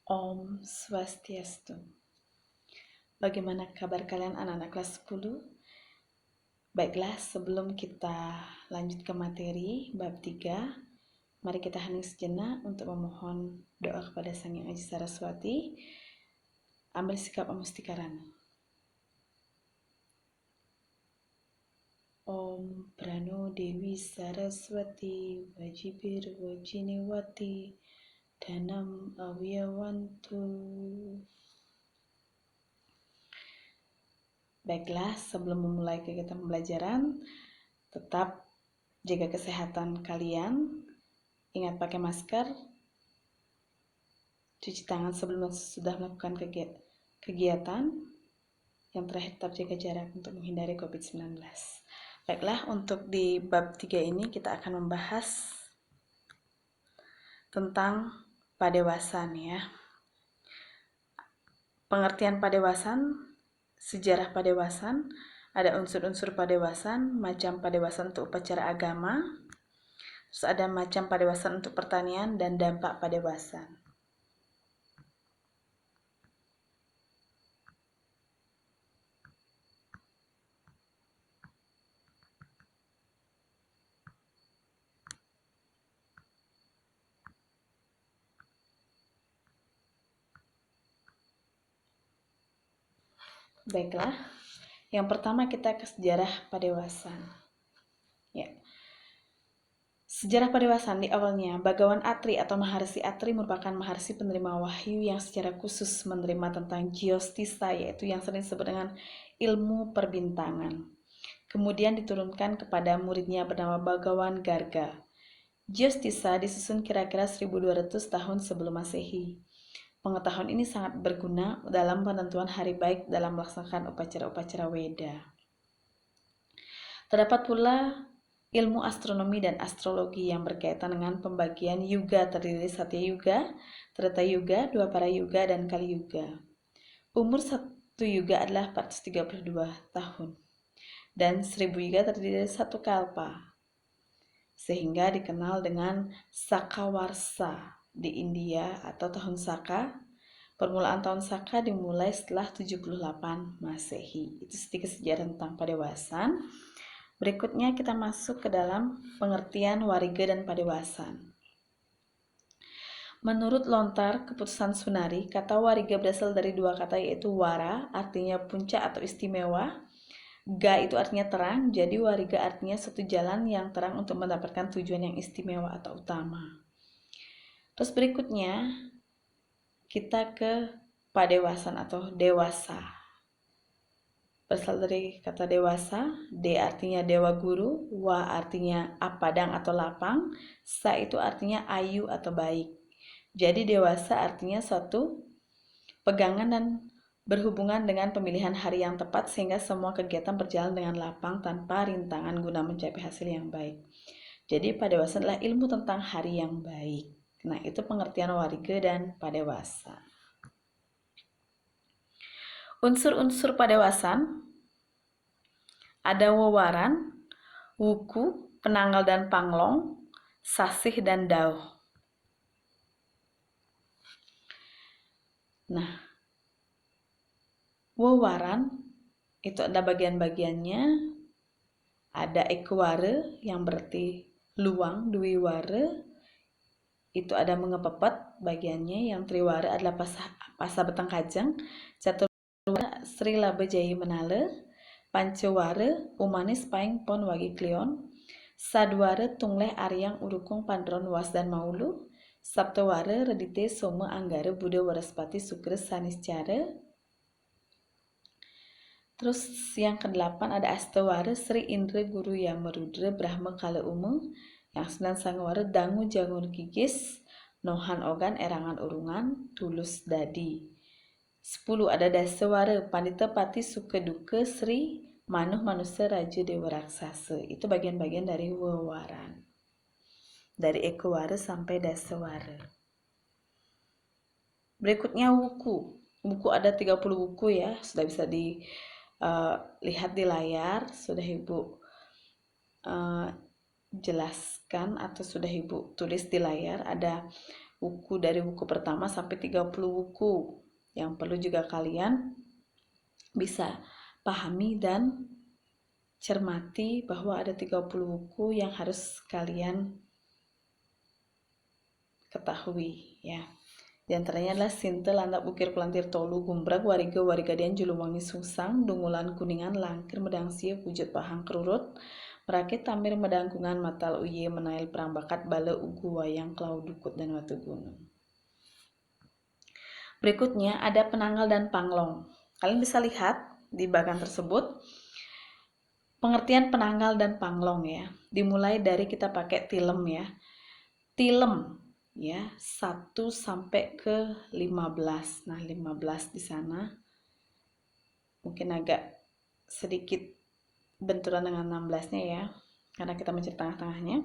Om Swastiastu. Bagaimana kabar kalian anak-anak kelas 10? Baiklah, sebelum kita lanjut ke materi bab 3, mari kita hening sejenak untuk memohon doa kepada Sang Hyang Aji Saraswati. Ambil sikap amustikarana. Om Prano Dewi Saraswati Wajibir Wajiniwati Danam Awiyawantu. Baiklah, sebelum memulai kegiatan pembelajaran, tetap jaga kesehatan kalian. Ingat pakai masker, cuci tangan sebelum sudah melakukan kegiatan. Yang terakhir, tetap jaga jarak untuk menghindari COVID-19. Baiklah, untuk di bab 3 ini kita akan membahas tentang padewasan ya. Pengertian padewasan, sejarah padewasan, ada unsur-unsur padewasan, macam padewasan untuk upacara agama, terus ada macam padewasan untuk pertanian, dan dampak padewasan. Baiklah, yang pertama kita ke sejarah padewasan. Ya. Sejarah padewasan di awalnya, Bhagawan Atri atau Maharsi Atri merupakan Maharsi penerima wahyu yang secara khusus menerima tentang Jyotistha, yaitu yang sering disebut dengan ilmu perbintangan. Kemudian diturunkan kepada muridnya bernama Bhagawan Garga. Jyotistha disusun kira-kira 1200 tahun sebelum Masehi. Pengetahuan ini sangat berguna dalam penentuan hari baik dalam melaksanakan upacara-upacara Weda. Terdapat pula ilmu astronomi dan astrologi yang berkaitan dengan pembagian yuga terdiri Satya Yuga, Treta Yuga, Dwapara Yuga, dan Kali Yuga. Umur satu yuga adalah 432 tahun dan 1000 yuga terdiri dari satu kalpa, sehingga dikenal dengan Sakawarsa di India atau tahun Saka. Permulaan tahun Saka dimulai setelah 78 Masehi. Itu sedikit sejarah tentang padewasan. Berikutnya kita masuk ke dalam pengertian wariga dan padewasan. Menurut lontar keputusan Sunari, kata wariga berasal dari dua kata, yaitu wara artinya puncak atau istimewa, ga itu artinya terang, jadi wariga artinya suatu jalan yang terang untuk mendapatkan tujuan yang istimewa atau utama. Terus berikutnya kita ke padewasan atau dewasa. Berasal dari kata dewasa, D artinya dewa guru, Wa artinya padang atau lapang, Sa itu artinya ayu atau baik. Jadi dewasa artinya suatu pegangan dan berhubungan dengan pemilihan hari yang tepat sehingga semua kegiatan berjalan dengan lapang tanpa rintangan guna mencapai hasil yang baik. Jadi padewasan adalah ilmu tentang hari yang baik. Nah, itu pengertian wariga dan padewasan. Unsur-unsur padewasan ada wewaran, wuku, penanggal dan panglong, sasih dan dauh. Nah, wewaran itu ada bagian-bagiannya. Ada ekware yang berarti luang, dwiware itu ada mengepepet bagiannya, yang triwara adalah pasa betang kajang, caturwara Sri Laba Jayi Menale, pancewara umanis paing pon wagi klion, sadwara tungleh aryang urukung pandron was dan maulu, saptawara redite soma anggara buddha waraspati sukra saniscara. Terus yang ke-8 ada astawara Sri Indra Guru Yamarudra Brahma Kala Umeng, yang 9 sangwara dangu jangun gigis, nohan ogan erangan urungan, tulus dadi. 10 ada dasawara Pandita Pati Sukeduka Sri Manuh Manusia Raja Dewa Raksasa. Itu bagian-bagian dari wewaran. Dari ekawara sampai dasawara. Berikutnya wuku. Buku ada 30 buku ya, sudah bisa lihat di layar, sudah Ibu jelaskan atau sudah Ibu tulis di layar. Ada wuku dari wuku pertama sampai 30 wuku. Yang perlu juga kalian bisa pahami dan cermati bahwa ada 30 wuku yang harus kalian ketahui ya. Di antaranya adalah sinte landap ukir kulantir tolu gumbrag wariga warigadian juluwangi sungsang dungulan kuningan langkir medang sia wujud pahang kerurut merakit tamir medangkungan matal uye menail perang bakat bale ugu wayang klau dukut dan watu gunung. Berikutnya ada penanggal dan panglong. Kalian bisa lihat di bagan tersebut pengertian penanggal dan panglong ya. Dimulai dari kita pakai tilem ya. Tilem ya 1 sampai ke 15. Nah, 15 di sana mungkin agak sedikit benturan dengan 16-nya ya, karena kita mencari tengah-tengahnya.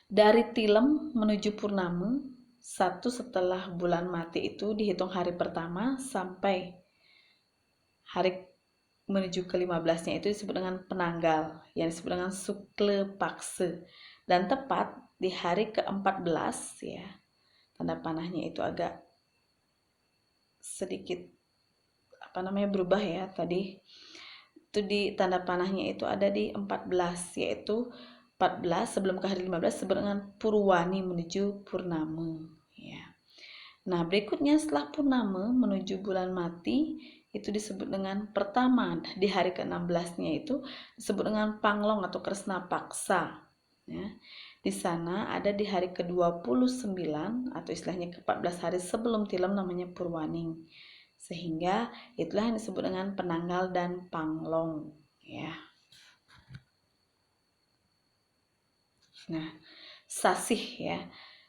Dari tilem menuju purnama, 1 setelah bulan mati itu dihitung hari pertama sampai hari menuju ke 15-nya itu disebut dengan penanggal, yang disebut dengan sukle pakse. Dan tepat di hari ke-14 ya, tanda panahnya itu agak sedikit berubah ya. Tadi itu di tanda panahnya itu ada di 14, yaitu 14 sebelum ke hari 15 disebut dengan purwani menuju purnama ya. Nah, berikutnya setelah purnama menuju bulan mati itu disebut dengan pertama. Di hari ke-16-nya itu disebut dengan panglong atau kresna paksa ya. Di sana ada di hari ke-29 atau istilahnya ke-14 hari sebelum tilem namanya purwaning. Sehingga itulah yang disebut dengan penanggal dan panglong ya. Nah, sasih ya.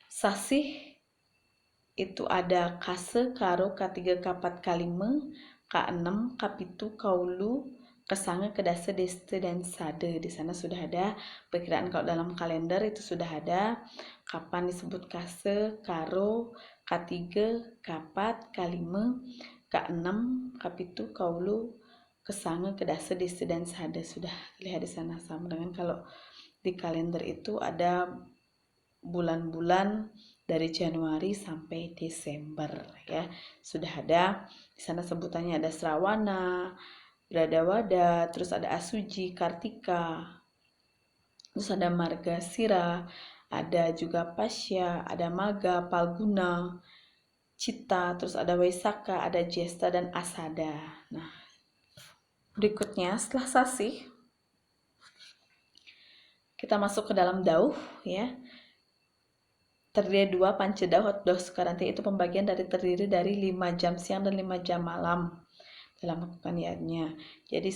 Sasih itu ada kase, karo, K3, K4, K5, K6, K7, kaulu, kesange, kedase, deste, dan sade. Di sana sudah ada perkiraan kalau dalam kalender itu sudah ada kapan disebut kase, karo, K3, K4, K5, K6, K7, kaulu, kesange, kedase, deste, dan sade. Sudah lihat di sana, sama dengan kalau di kalender itu ada bulan-bulan dari Januari sampai Desember ya. Sudah ada di sana sebutannya, ada Srawana, Bradawada, terus ada Asuji, Kartika, terus ada Margasira, ada juga Pasya, ada Maga, Palguna, Cita, terus ada Waisaka, ada Jesta, dan Asada. Nah, berikutnya setelah Sasih kita masuk ke dalam Dauh ya. Terdiri 2 Pancedauh atau Dauh Sukaranti, itu pembagian terdiri dari 5 jam siang dan 5 jam malam dalam melakukan niatnya. Jadi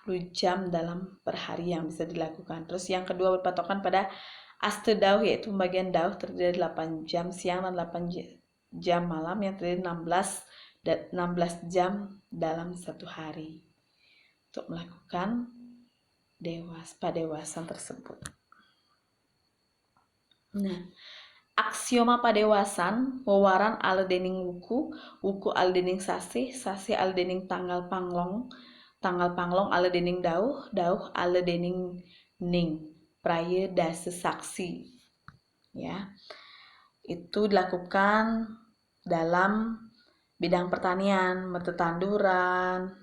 10 jam dalam per hari yang bisa dilakukan. Terus yang kedua berpatokan pada Astedauh, yaitu pembagian Dauh terdiri dari 8 jam siang dan 8 jam malam yang terdiri 16 jam dalam satu hari untuk melakukan padewasan tersebut. Nah, aksioma padewasan wewaran aledening wuku, wuku aledening sasih, sasih aledening tanggal panglong aledening dauh, dauh aledening ning, praya dase saksi. Ya. Itu dilakukan dalam bidang pertanian, tetanduran,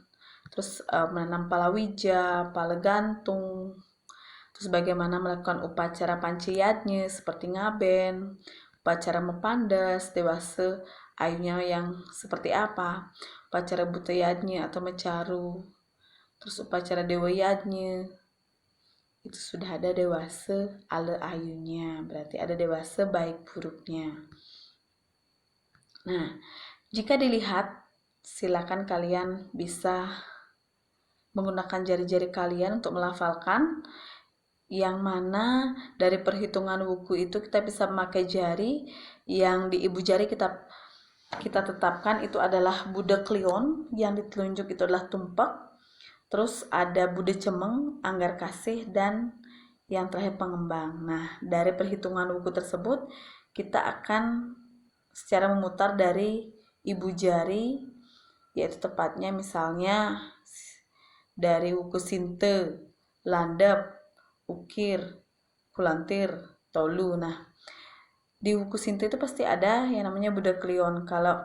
terus menanam palawija, pala gantung, terus bagaimana melakukan upacara panciyatnya seperti ngaben, upacara mepandas, dewasa ayunya yang seperti apa, upacara butayadnya atau mecaru, terus upacara dewayadnya, itu sudah ada dewasa ala ayunya, berarti ada dewasa baik buruknya. Nah, jika dilihat, silakan kalian bisa menggunakan jari-jari kalian untuk melafalkan, yang mana dari perhitungan wuku itu kita bisa memakai jari, yang di ibu jari kita tetapkan itu adalah Buddha Klion, yang ditelunjuk itu adalah tumpak, terus ada Buddha Cemeng, Anggar Kasih, dan yang terakhir pengembang. Nah, dari perhitungan wuku tersebut kita akan secara memutar dari ibu jari, yaitu tepatnya misalnya dari wuku sinte, landep, ukir, kulantir, tolu. Nah, Di wuku Sinto itu pasti ada yang namanya Buddha Klion. Kalau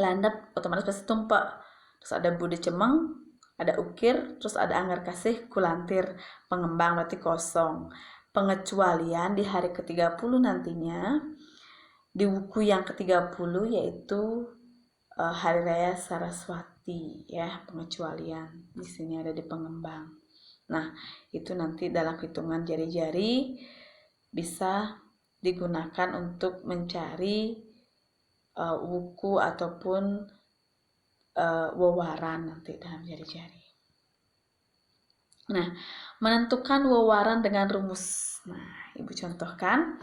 landep otomatis pasti tumpak. Terus ada Buddha Cemeng, ada Ukir, terus ada Anggar Kasih, Kulantir, Pengembang berarti kosong. Pengecualian di hari ke-30 nantinya, di wuku yang ke-30 yaitu Hari Raya Saraswati ya, pengecualian. Di sini ada di Pengembang. Nah, itu nanti dalam hitungan jari-jari bisa digunakan untuk mencari wuku ataupun wewaran nanti dalam jari-jari. Nah, menentukan wewaran dengan rumus. Nah, Ibu contohkan.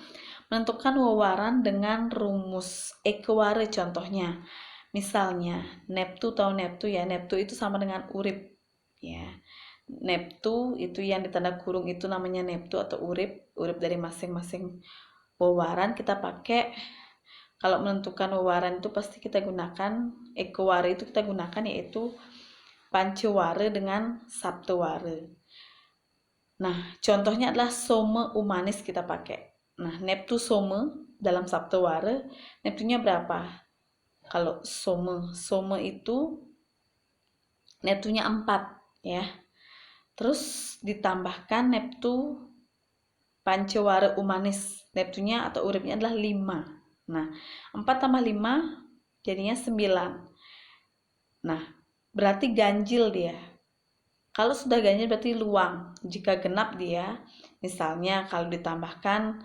Menentukan wewaran dengan rumus ekeware contohnya. Misalnya, neptu atau neptu ya. Neptu itu sama dengan urip ya. Neptu itu yang ditanda kurung itu namanya neptu atau urip. Urip dari masing-masing wewaran kita pakai. Kalau menentukan wewaran itu pasti kita gunakan ekeware itu kita gunakan yaitu panceware dengan sapteware. Nah, contohnya adalah some umanis kita pakai. Nah, neptu some dalam sapteware, neptunya berapa? Kalau some itu neptunya 4 ya. Terus ditambahkan neptu panceware umanis, neptunya atau uripnya adalah 5. Nah, 4 tambah 5 jadinya 9. Nah, berarti ganjil dia. Kalau sudah ganjil berarti luang. Jika genap dia, misalnya kalau ditambahkan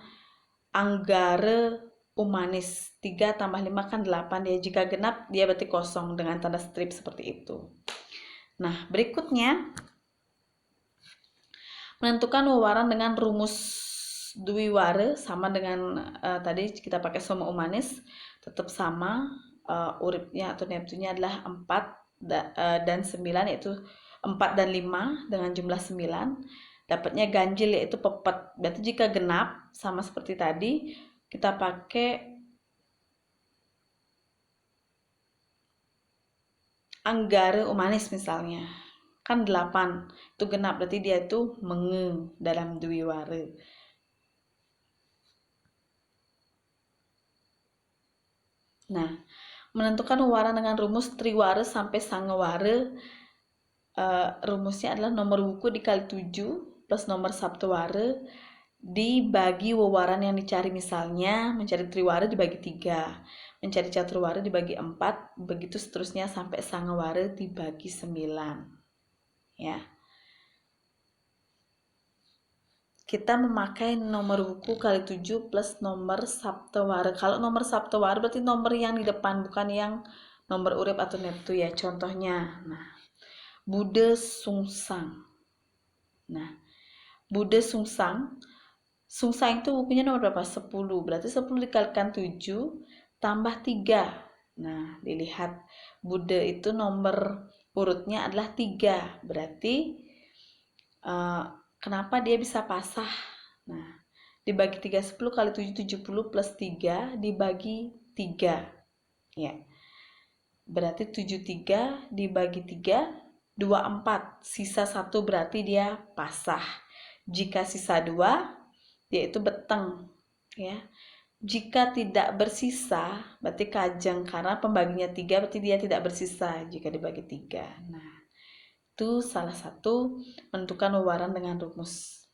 anggare umanis 3 tambah 5 kan 8 dia. Jika genap dia berarti kosong dengan tanda strip seperti itu. Nah, berikutnya menentukan wewaran dengan rumus Dwiware sama dengan tadi kita pakai soma umanis, tetap sama uripnya atau neptunya adalah 4 dan 9 yaitu 4 dan 5 dengan jumlah 9. Dapatnya ganjil yaitu pepet. Berarti jika genap sama seperti tadi kita pakai anggare umanis misalnya. Kan 8 itu genap berarti dia itu menge dalam Dwiware. Nah, menentukan wewaran dengan rumus triware sampai sangeware, rumusnya adalah nomor wuku dikali 7 plus nomor sapteware dibagi wewaran yang dicari. Misalnya mencari triware dibagi 3, mencari caturware dibagi 4, begitu seterusnya sampai sangeware dibagi 9 ya. Kita memakai nomor wuku kali 7 plus nomor sapteware. Kalau nomor sapteware berarti nomor yang di depan, bukan yang nomor urip atau neptu ya. Contohnya, nah, Bude Sungsang. Nah, Bude Sungsang, Sungsang itu wukunya nomor berapa? 10. Berarti 10 dikalikan 7 tambah 3. Nah, dilihat Bude itu nomor urutnya adalah 3. Berarti kenapa dia bisa pasah? Nah, dibagi 3, 10 kali 7, 70 plus 3 dibagi 3. Ya. Berarti 73 dibagi 3, 24. Sisa 1 berarti dia pasah. Jika sisa 2, dia itu beteng. Ya. Jika tidak bersisa, berarti kajeng. Karena pembaginya 3, berarti dia tidak bersisa jika dibagi 3. Nah, itu salah satu menentukan wewaran dengan rumus.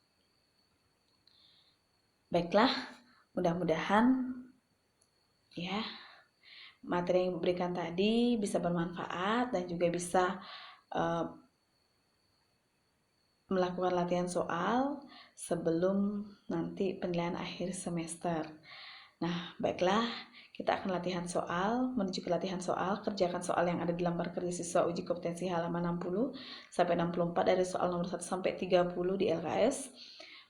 Baiklah, mudah-mudahan ya materi yang diberikan tadi bisa bermanfaat dan juga bisa melakukan latihan soal sebelum nanti penilaian akhir semester. Nah, baiklah, kita akan latihan soal, menuju ke latihan soal, kerjakan soal yang ada di lembar kerja siswa uji kompetensi halaman 60 sampai 64 dari soal nomor 1 sampai 30 di LKS.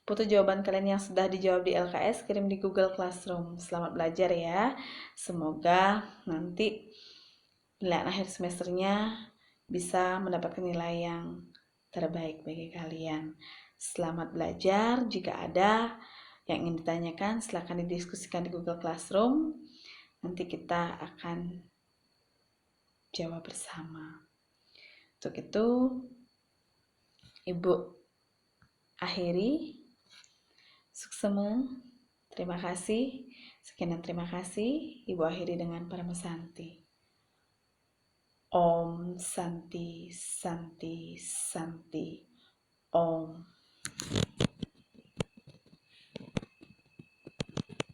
Foto jawaban kalian yang sudah dijawab di LKS kirim di Google Classroom. Selamat belajar ya. Semoga nanti penilaian akhir semesternya bisa mendapatkan nilai yang terbaik bagi kalian. Selamat belajar. Jika ada yang ingin ditanyakan, silakan didiskusikan di Google Classroom. Nanti kita akan jawab bersama. Untuk itu, Ibu akhiri. Suksema. Terima kasih. Sekian dan terima kasih. Ibu akhiri dengan Parama Santi. Om Santi Santi Santi Om.